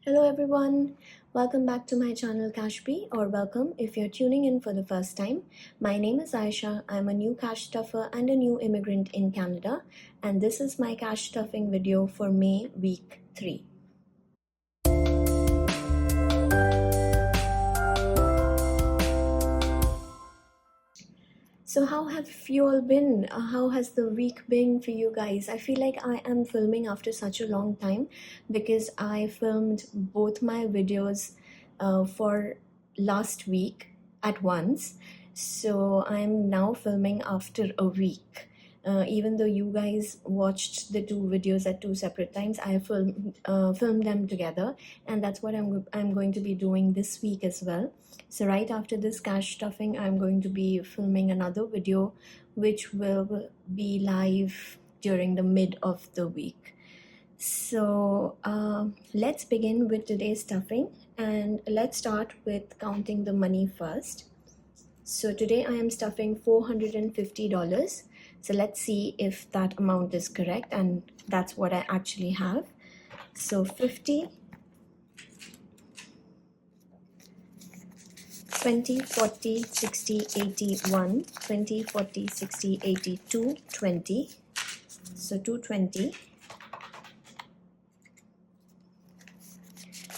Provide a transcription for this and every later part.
Hello everyone, welcome back to my channel CashBee, or welcome if you're tuning in for the first time. My name is Aisha. I'm a new cash stuffer and a new immigrant in Canada, and this is my cash stuffing video for May week 3. So how have you all been? How has the week been for you guys? I feel like I am filming after such a long time because I filmed both my videos for last week at once. So I'm now filming after a week. Even though you guys watched the two videos at two separate times, I filmed them together, and that's what I'm going to be doing this week as well. So right after this cash stuffing, I'm going to be filming another video which will be live during the mid of the week. So let's begin with today's stuffing, and let's start with counting the money first. So today I am stuffing $450. So let's see if that amount is correct, and that's what I actually have. So 50, 20, 40, 60, 80, 1, 20, 40, 60, 80, 2, 20. So 220.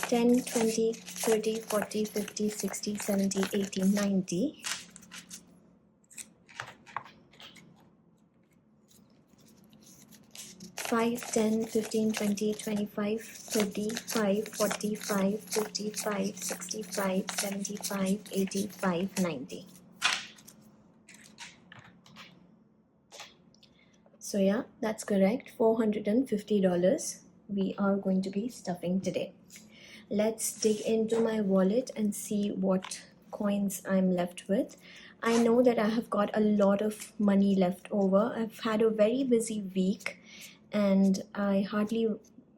10, 20, 30, 40, 50, 60, 70, 80, 90. 5, 10, 15, 20, 25, 35, 45, 55, 65, 75, 85, 90. So yeah, that's correct. $450 we are going to be stuffing today. Let's dig into my wallet and see what coins I'm left with. I know that I have got a lot of money left over. I've had a very busy week and I hardly,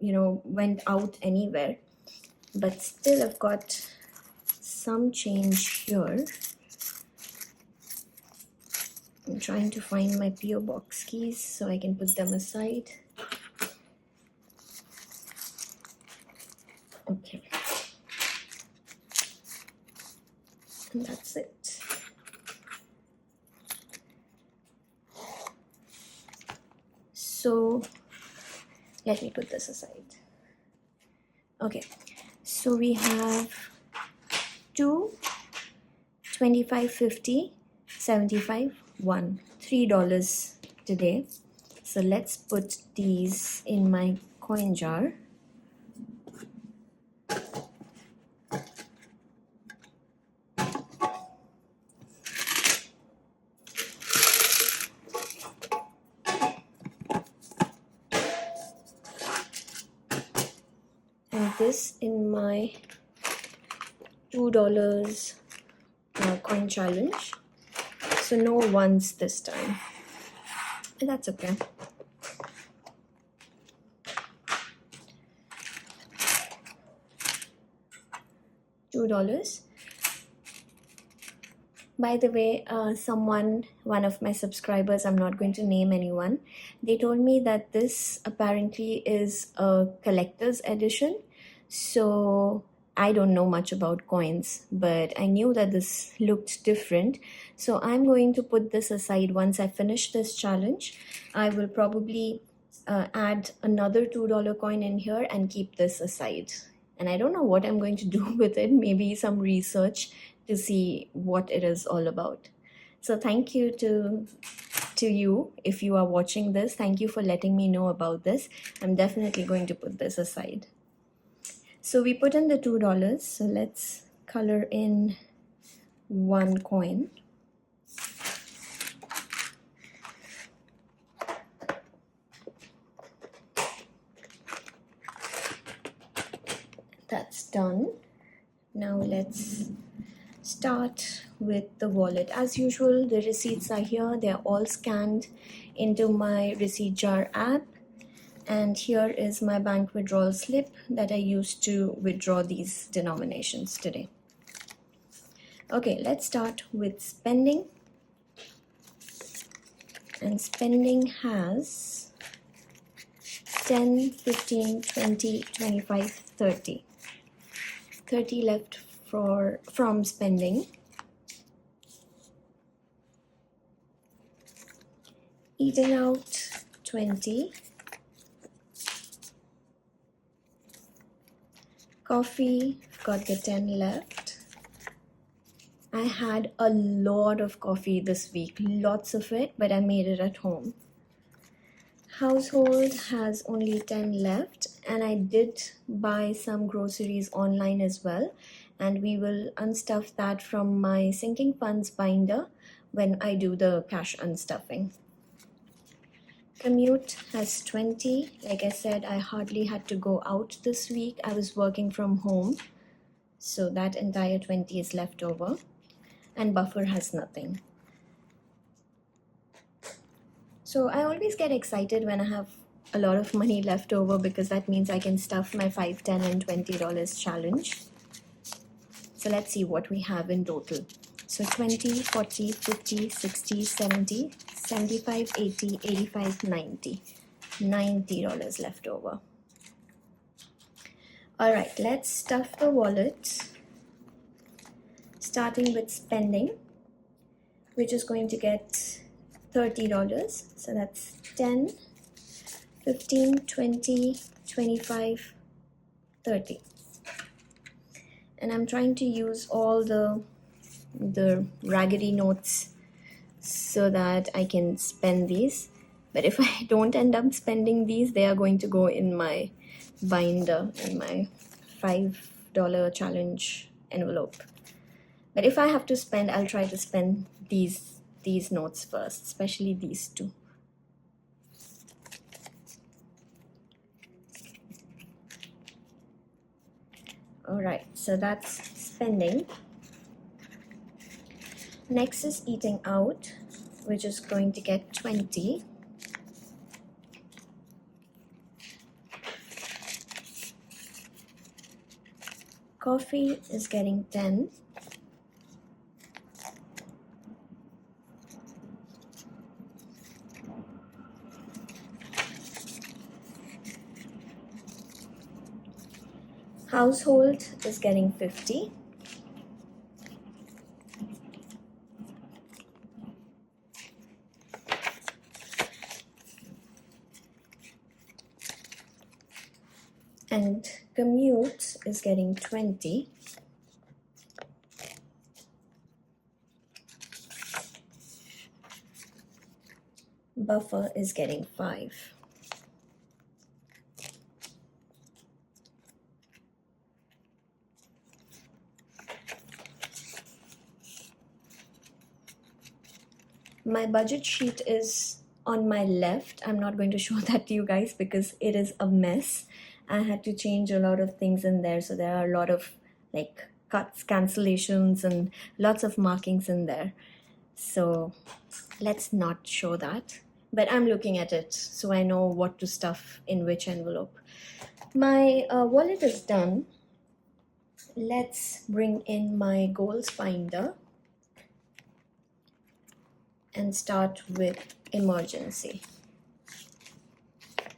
went out anywhere. But still I've got some change here. I'm trying to find my PO box keys so I can put them aside. Okay. And that's it. So let me put this aside. Okay, so we have 2, 25, 50, 75, 1, $3 today. So let's put these in my coin jar. And this in my $2 coin challenge. So no ones this time. And that's okay. $2. By the way, one of my subscribers, I'm not going to name anyone, they told me that this apparently is a collector's edition. So I don't know much about coins, but I knew that this looked different. So I'm going to put this aside once I finish this challenge. I will probably add another $2 coin in here and keep this aside. And I don't know what I'm going to do with it, maybe some research to see what it is all about. So thank you to you if you are watching this. Thank you for letting me know about this. I'm definitely going to put this aside. So we put in the $2. So let's color in one coin. That's done. Now let's start with the wallet. As usual, the receipts are here. They're all scanned into my receipt jar app. And here is my bank withdrawal slip that I used to withdraw these denominations today. Okay, let's start with spending. And spending has 10, 15, 20, 25, 30. 30 left from spending. Eating out, 20. Coffee, got the 10 left. I had a lot of coffee this week, lots of it, but I made it at home. Household has only 10 left, and I did buy some groceries online as well, and we will unstuff that from my sinking funds binder when I do the cash unstuffing. Commute has 20. Like I said, I hardly had to go out this week. I was working from home, so that entire 20 is left over. And buffer has nothing. So I always get excited when I have a lot of money left over, because that means I can stuff my $5, $10, and $20 challenge. So let's see what we have in total. So 20, 40, 50, 60, 70, 75, 80, 85, 90. $90 left over. All right, let's stuff the wallet, starting with spending, which is going to get $30. So that's 10, 15, 20, 25, 30. And I'm trying to use all the raggedy notes so that I can spend these. But if I don't end up spending these, they are going to go in my binder, in my $5 challenge envelope. But if I have to spend, I'll try to spend these notes first, especially these two. All right, so that's spending. Next is eating out, which is going to get 20. Coffee is getting 10. Household is getting 50. And commute is getting 20. Buffer is getting 5. My budget sheet is on my left. I'm not going to show that to you guys because it is a mess. I had to change a lot of things in there, so there are a lot of like cuts, cancellations, and lots of markings in there. So let's not show that. But I'm looking at it, so I know what to stuff in which envelope. My wallet is done. Let's bring in my goals binder and start with emergency.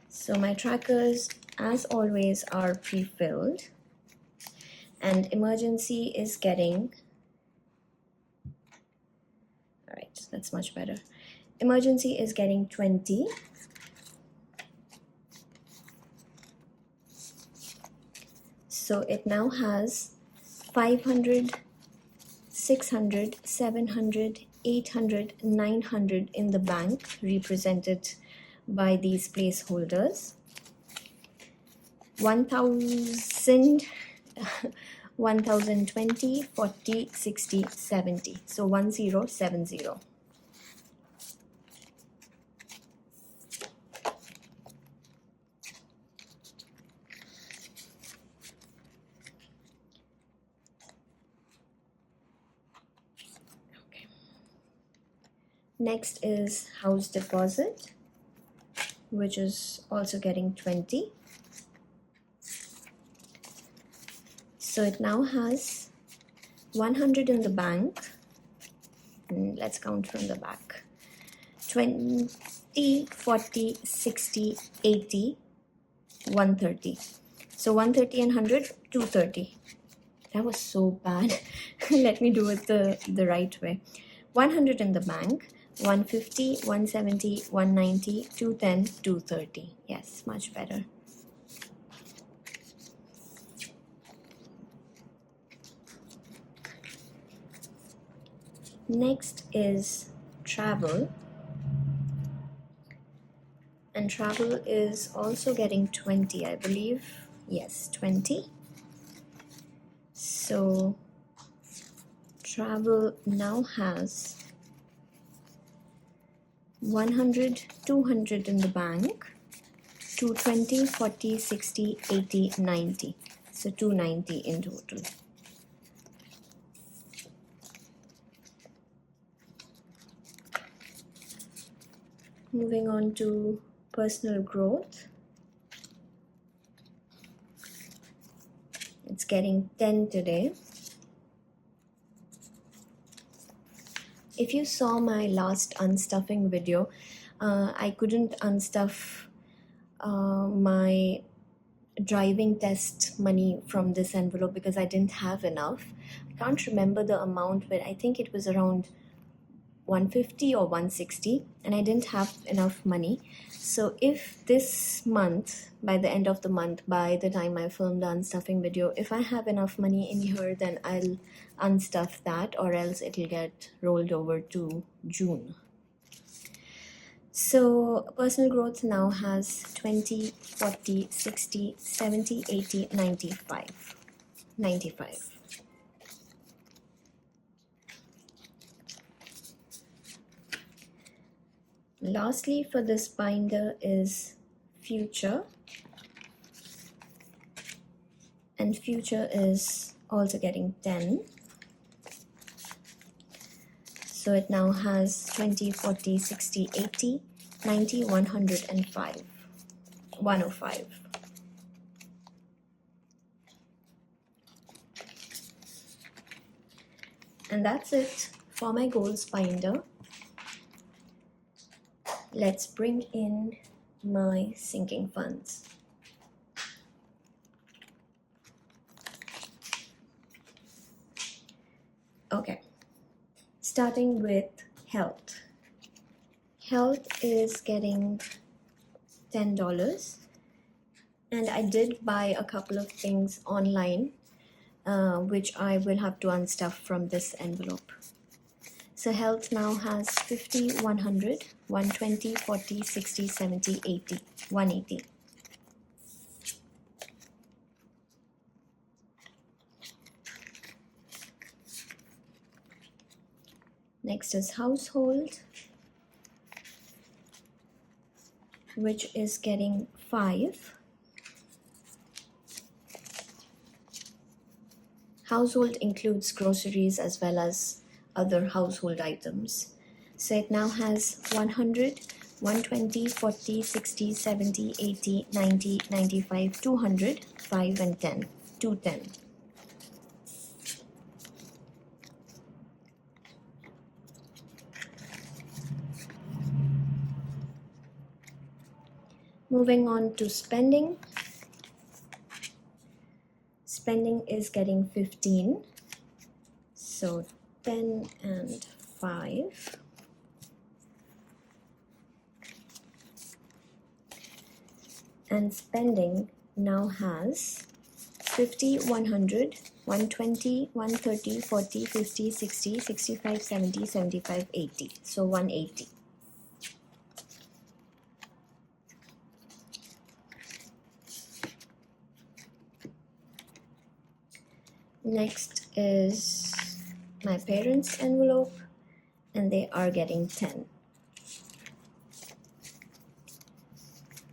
So my trackers, as always, are pre-filled, and emergency is getting, all right, that's much better. Emergency is getting 20. So it now has 500, 600, 700, 800, 900 in the bank, represented by these placeholders. 1000, 1020, 40, 60, 70. So 1070. Next is house deposit, which is also getting 20. So it now has 100 in the bank. And let's count from the back. 20, 40, 60, 80, 130. So 130 and 100, 230. That was so bad. Let me do it the right way. 100 in the bank, 150, 170, 190, 210, 230. Yes, much better. Next is travel. And travel is also getting 20, I believe. Yes, 20. So travel now has 100, 200 in the bank, 220, 40, 60, 80, 90. So 290 in total. Moving on to personal growth. It's getting 10 today. If you saw my last unstuffing video, I couldn't unstuff my driving test money from this envelope because I didn't have enough. I can't remember the amount, but I think it was around 150 or 160, and I didn't have enough money. So if this month, by the end of the month, by the time I film the unstuffing video, if I have enough money in here, then I'll unstuff that, or else it'll get rolled over to June. So personal growth now has 20, 40, 60, 70, 80, 95. 95. Lastly for this binder is future. And future is also getting 10. So it now has 20, 40, 60, 80, 90, 105. 105. And that's it for my goals binder. Let's bring in my sinking funds. Okay, starting with health. Health is getting $10, and I did buy a couple of things online, which I will have to unstuff from this envelope. So health now has 50, 100, 120, 40, 60, 70, 80, 180. Next is household, which is getting 5. Household includes groceries as well as other household items. So it now has 100, 120, 40, 60, 70, 80, 90, 95, 200, 5 and 10, 210. Moving on to spending. Spending is getting 15. So 10 and 5. And spending now has 50, 100, 120, 130, 40, 50, 60, 65, 70, 75, 80. So 180. Next is my parents' envelope, and they are getting 10.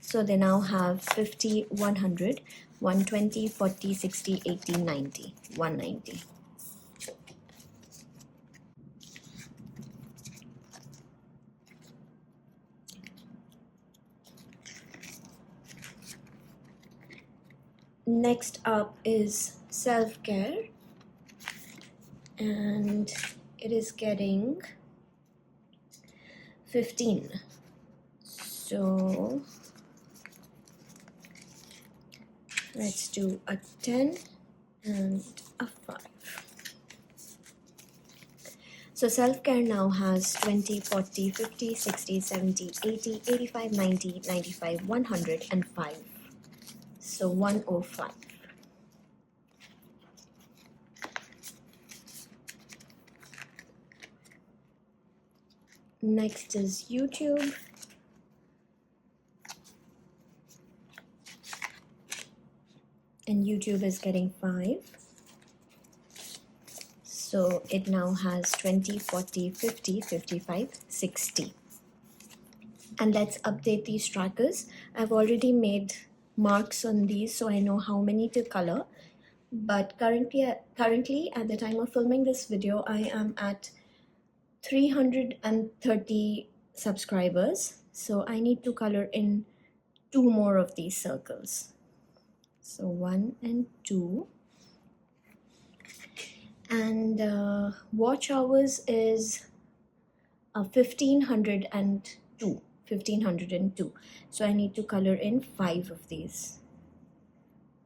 So they now have 50, 100, 120, 40, 60, 80, 90, 190. Next up is self-care, and it is getting 15. So let's do a 10 and a 5. So self-care now has 20, 40, 50, 60, 70, 80, 85, 90, 95, 100 and 5. So 105. Next is YouTube. And YouTube is getting 5. So it now has 20, 40, 50, 55, 60. And let's update these trackers. I've already made marks on these so I know how many to color. But currently at the time of filming this video, I am at 330 subscribers. So I need to color in 2 more of these circles. So 1 and 2. And watch hours is 1502. So I need to color in 5 of these.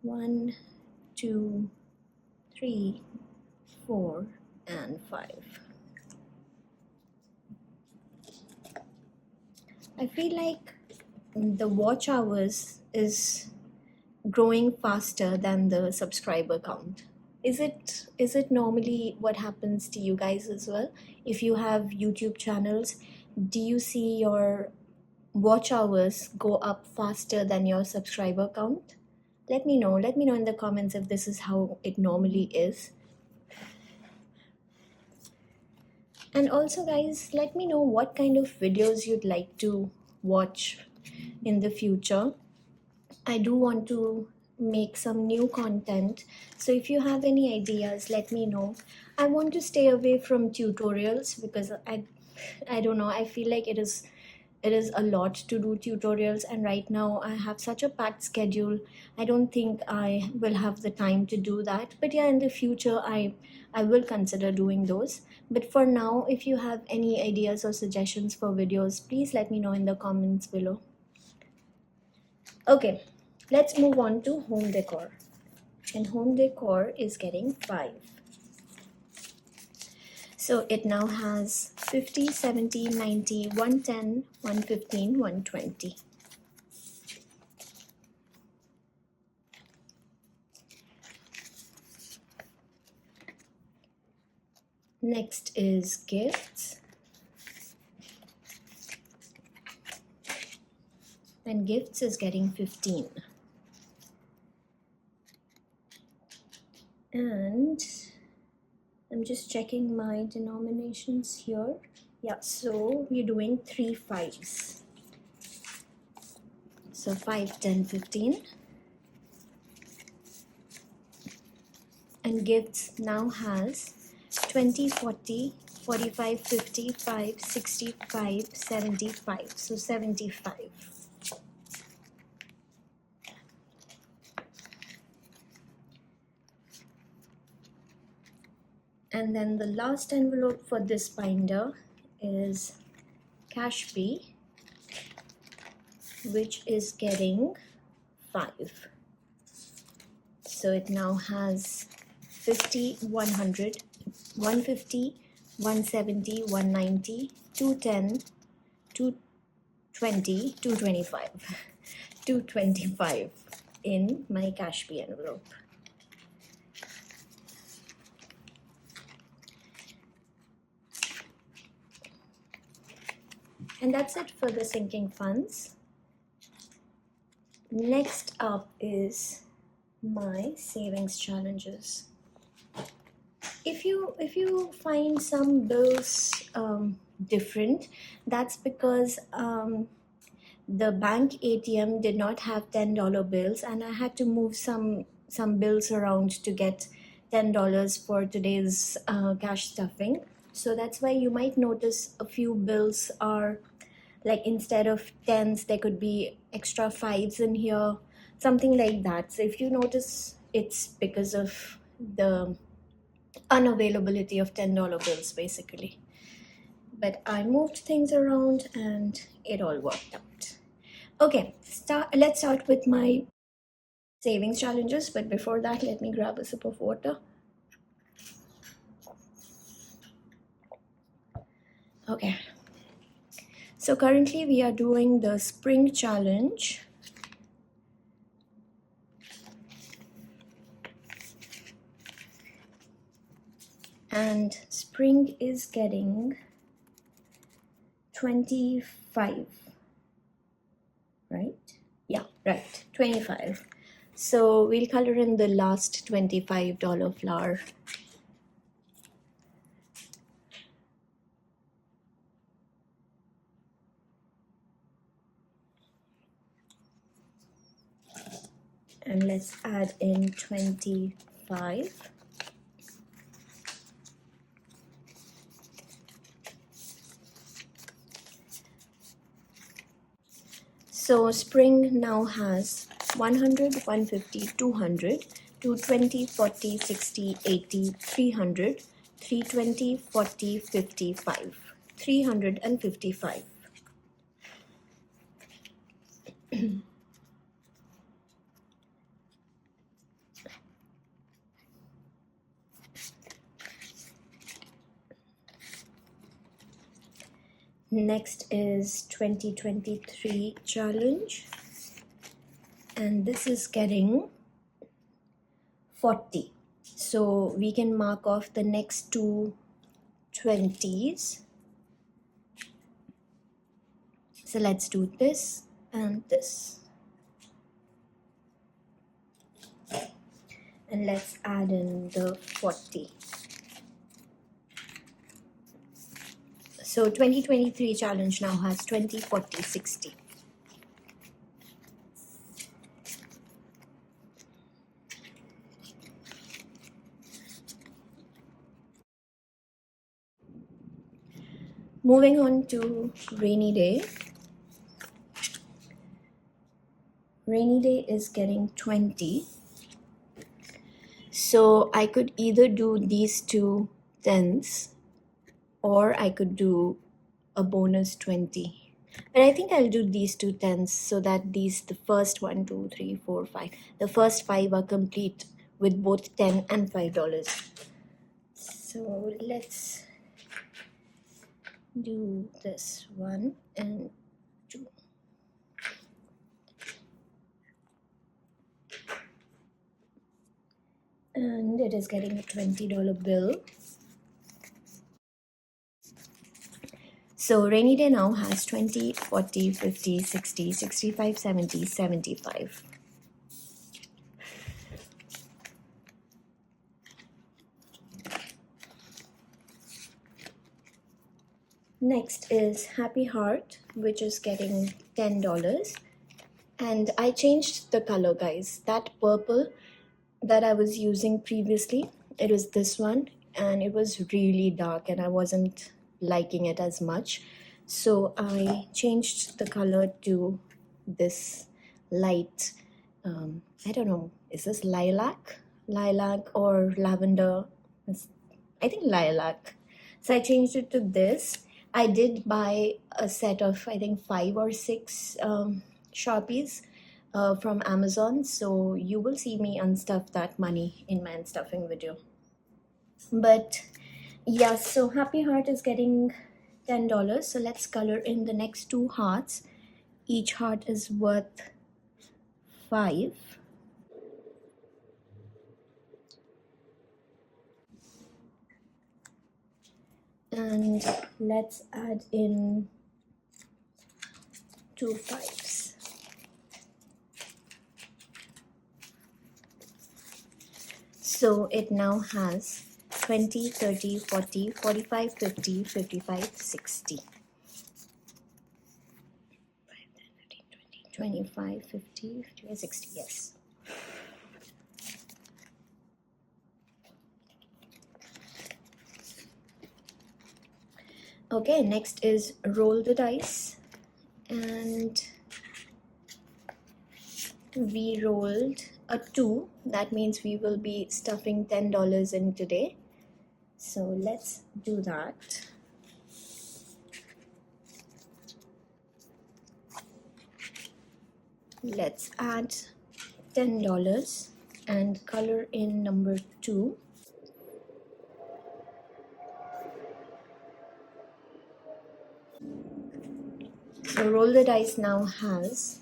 1, 2, 3, 4, and 5. I feel like the watch hours is growing faster than the subscriber count. Is it normally what happens to you guys as well? If you have YouTube channels, do you see your watch hours go up faster than your subscriber count? Let me know in the comments if this is how it normally is. And also guys, let me know what kind of videos you'd like to watch in the future. I do want to make some new content, so if you have any ideas, let me know. I want to stay away from tutorials because I don't know, I feel like it is a lot to do tutorials, and right now I have such a packed schedule. I don't think I will have the time to do that, but yeah, in the future I will consider doing those. But for now, if you have any ideas or suggestions for videos, please let me know in the comments below. Okay, let's move on to home decor. And home decor is getting 5. So it now has 50, 70, 90, 110, 115, 120. Next is gifts. And gifts is getting 15. And I'm just checking my denominations here. Yeah, so we're doing 3 5s. So 5, 10, 15. And gifts now has 20, 40, 45, 55, 65, 75. So 75. And then the last envelope for this binder is CashBee, which is getting 5. So it now has 50, 100, 150, 170, 190, 210, 220, 225, 225 in my CashBee envelope. And that's it for the sinking funds. Next up is my savings challenges. If you find some bills different, that's because the bank ATM did not have $10 bills, and I had to move some bills around to get $10 for today's cash stuffing. So that's why you might notice a few bills are like, instead of 10s there could be extra 5s in here, something like that. So if you notice, it's because of the unavailability of $10 bills basically. But I moved things around and it all worked out. Okay, let's start with my savings challenges, but before that let me grab a sip of water. Okay, so currently we are doing the spring challenge. And spring is getting 25, right? Yeah, right, 25. So we'll color in the last $25 flower. And let's add in 25. So spring now has 100, 150, 200, 220, 40, 60, 80, 300, 320, 40, 55, 355. Next is 2023 challenge, and this is getting 40. So we can mark off the next two 20s. So let's do this and this. And let's add in the 40. So 2023 challenge now has 20, 40, 60. Moving on to rainy day. Rainy day is getting 20. So I could either do these two tens or I could do a bonus 20. But I think I'll do these two tens so that the first 1, 2, 3, 4, 5, the first 5 are complete with both 10 and $5. So let's do this 1 and 2. And it is getting a $20 bill. So rainy day now has 20, 40, 50, 60, 65, 70, 75. Next is Happy Heart, which is getting $10. And I changed the color, guys. That purple that I was using previously, it was this one, and it was really dark and I wasn't liking it as much. So I changed the color to this light, I don't know, is this lilac? Lilac or lavender? I think lilac. So I changed it to this. I did buy a set of, I think, 5 or 6 Sharpies from Amazon. So you will see me unstuff that money in my unstuffing video. But yeah, so Happy Heart is getting $10. So let's color in the next 2 hearts. Each heart is worth 5. And let's add in 2 5s. So it now has 20, 30, 40, 45, 50, 55, 60. 25, 50, 55, 60, yes. Okay, next is roll the dice. And we rolled a 2. That means we will be stuffing $10 in today. So let's do that. Let's add $10 and color in number 2. So roll the dice now has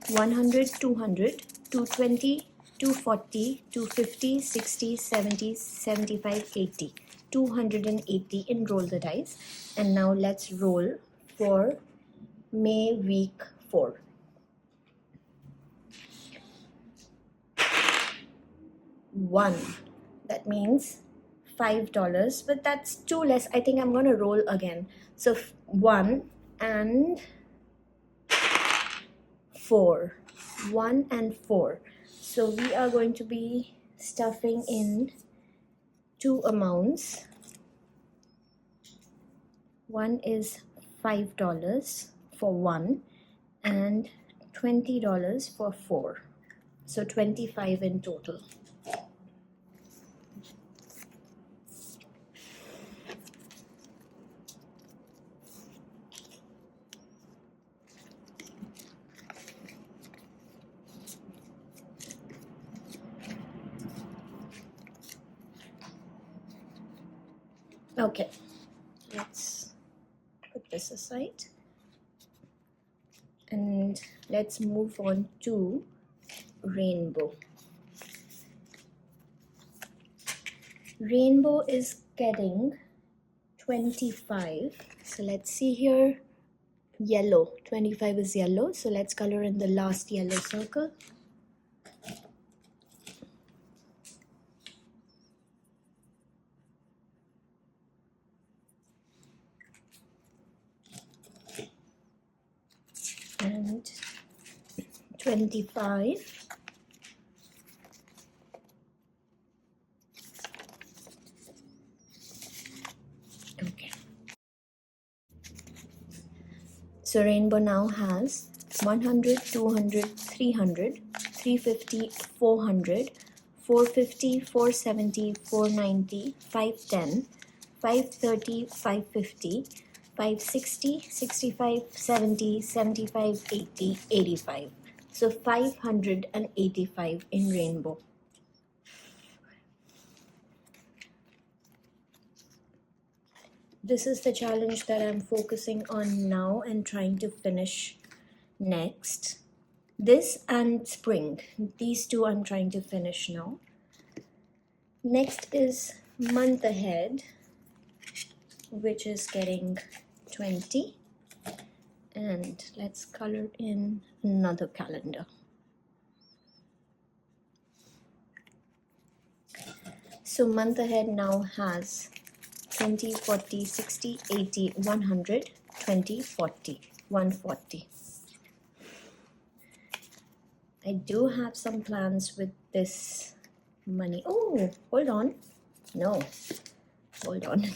100, 200, 220, 240, 250, 60, 70, 75, 80. 280 in roll the dice. And now let's roll for May week 4. 1. That means $5, but that's too less. I think I'm going to roll again. So 1 and 4. 1 and 4. So we are going to be stuffing in two amounts. One is $5 for 1 and $20 for 4. So 25 in total. Okay, let's put this aside and let's move on to rainbow. Rainbow is getting 25. So let's see here. Yellow. 25 is yellow. So let's color in the last yellow circle. And 25. Okay. So rainbow now has 100, 200, 300, 350, 400, 450, 470, 490, 510, 530, 550, 560, 65, 70, 75, 80, 85. So 585 in rainbow. This is the challenge that I'm focusing on now and trying to finish next. This and spring. These two I'm trying to finish now. Next is month ahead, which is getting 20. And let's color in another calendar. So month ahead now has 20, 40, 60, 80, 100, 20, 40, 140. I do have some plans with this money. Oh, hold on. No, hold on.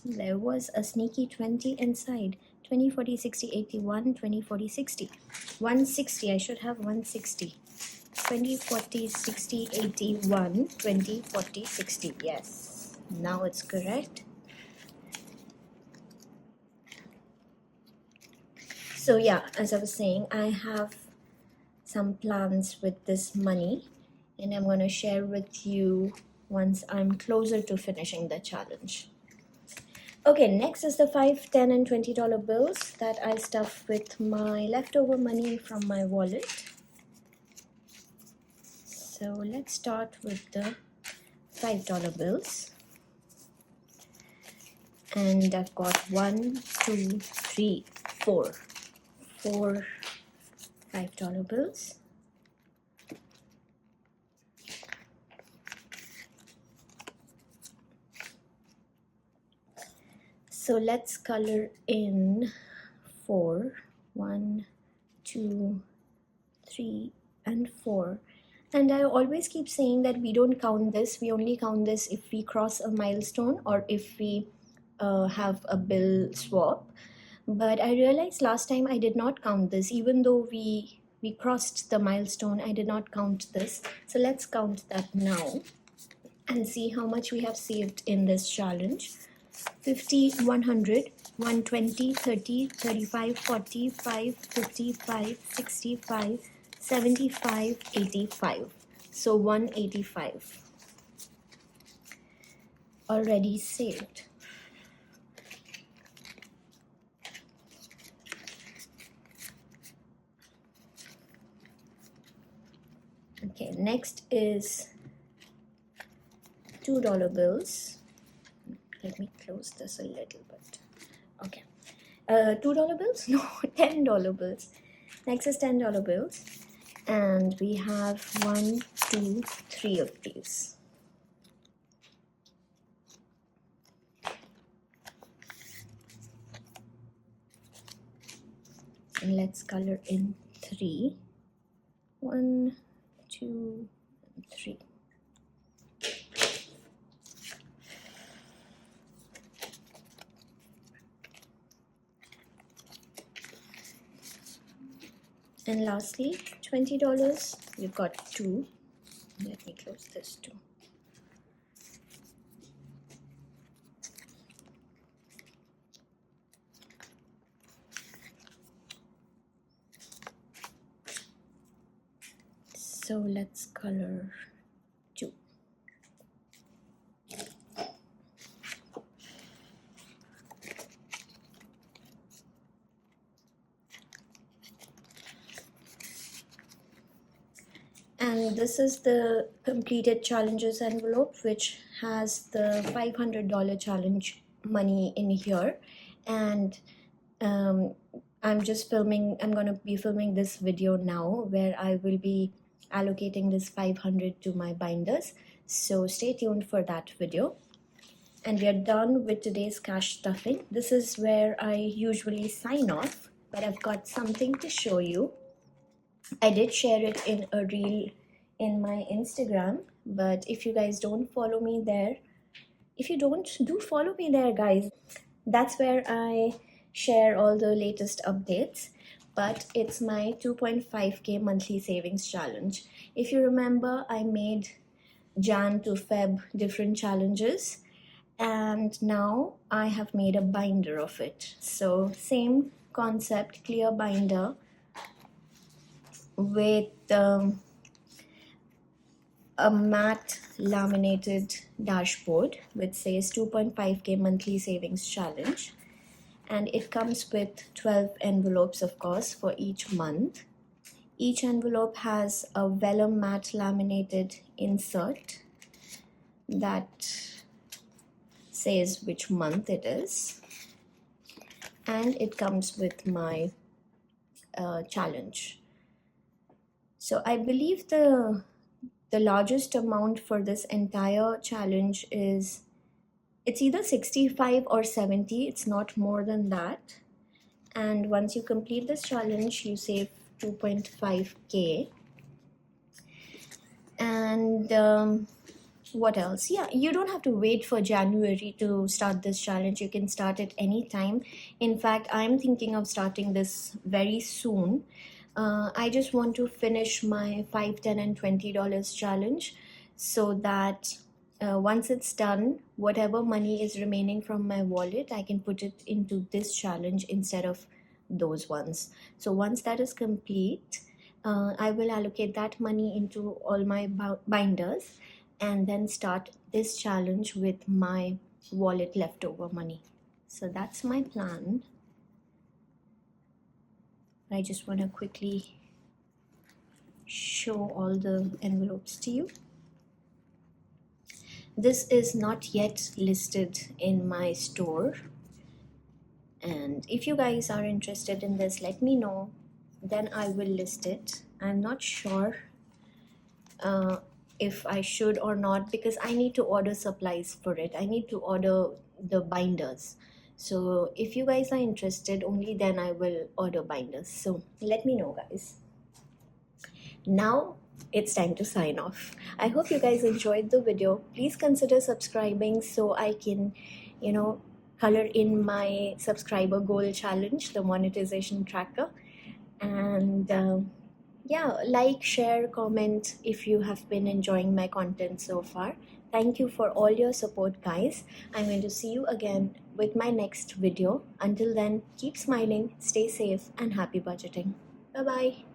There was a sneaky 20 inside. 20, 40, 60, 81, 20, 40, 60. 160, I should have 160. 20, 40, 60, 81, 20, 40, 60. Yes. Now it's correct. So yeah, as I was saying, I have some plans with this money and I'm going to share with you once I'm closer to finishing the challenge. Okay, next is the $5, $10, and $20 bills that I stuff with my leftover money from my wallet. So let's start with the $5 bills. And I've got 1, 2, 3, 4 $5 bills. So let's color in 4. 1, 2, 3, and 4. And I always keep saying that we don't count this. We only count this if we cross a milestone or if we have a bill swap. But I realized last time I did not count this. Even though we crossed the milestone, I did not count this. So let's count that now and see how much we have saved in this challenge. 50, 100, 120, 30, 35, 45, 55, 65, 75, 85. So 185 already saved. Okay, next is $2 bills. Let me close this a little bit. Okay, $2 bills? No, $10 bills. Next is $10 bills, and we have 1, 2, 3 of these. And let's color in 3. 1, 2, 3. And lastly, $20. We've got 2. Let me close this too. So let's color 2. And this is the completed challenges envelope, which has the $500 challenge money in here. And I'm going to be filming this video now where I will be allocating this 500 to my binders. So stay tuned for that video. And we are done with today's cash stuffing. This is where I usually sign off, but I've got something to show you. I did share it in a reel in my Instagram, but if you guys don't follow me there, if you don't, do follow me there, guys. That's where I share all the latest updates. But it's my 2.5k monthly savings challenge. If you remember, I made Jan to Feb different challenges, and now I have made a binder of it. So same concept, clear binder with a matte laminated dashboard which says 2.5k monthly savings challenge, and it comes with 12 envelopes, of course, for each month. Each envelope has a vellum matte laminated insert that says which month it is, and it comes with my challenge. So I believe the largest amount for this entire challenge is, it's either 65 or 70. It's not more than that. And once you complete this challenge, you save 2.5k. And what else? Yeah, you don't have to wait for January to start this challenge. You can start it anytime. In fact, I'm thinking of starting this very soon. I just want to finish my $5, $10, and $20 challenge, so that once it's done, whatever money is remaining from my wallet, I can put it into this challenge instead of those ones. So once that is complete, I will allocate that money into all my binders and then start this challenge with my wallet leftover money. So that's my plan. I just want to quickly show all the envelopes to you. This is not yet listed in my store, and if you guys are interested in this, let me know, then I will list it. I'm not sure if I should or not, because I need to order supplies for it. I need to order the binders. So if you guys are interested, only then I will order binders. So let me know, guys. Now it's time to sign off. I hope you guys enjoyed the video. Please consider subscribing so I can, color in my subscriber goal challenge, the monetization tracker. And yeah, like, share, comment if you have been enjoying my content so far. Thank you for all your support, guys. I'm going to see you again with my next video. Until then, keep smiling, stay safe, and happy budgeting. Bye bye.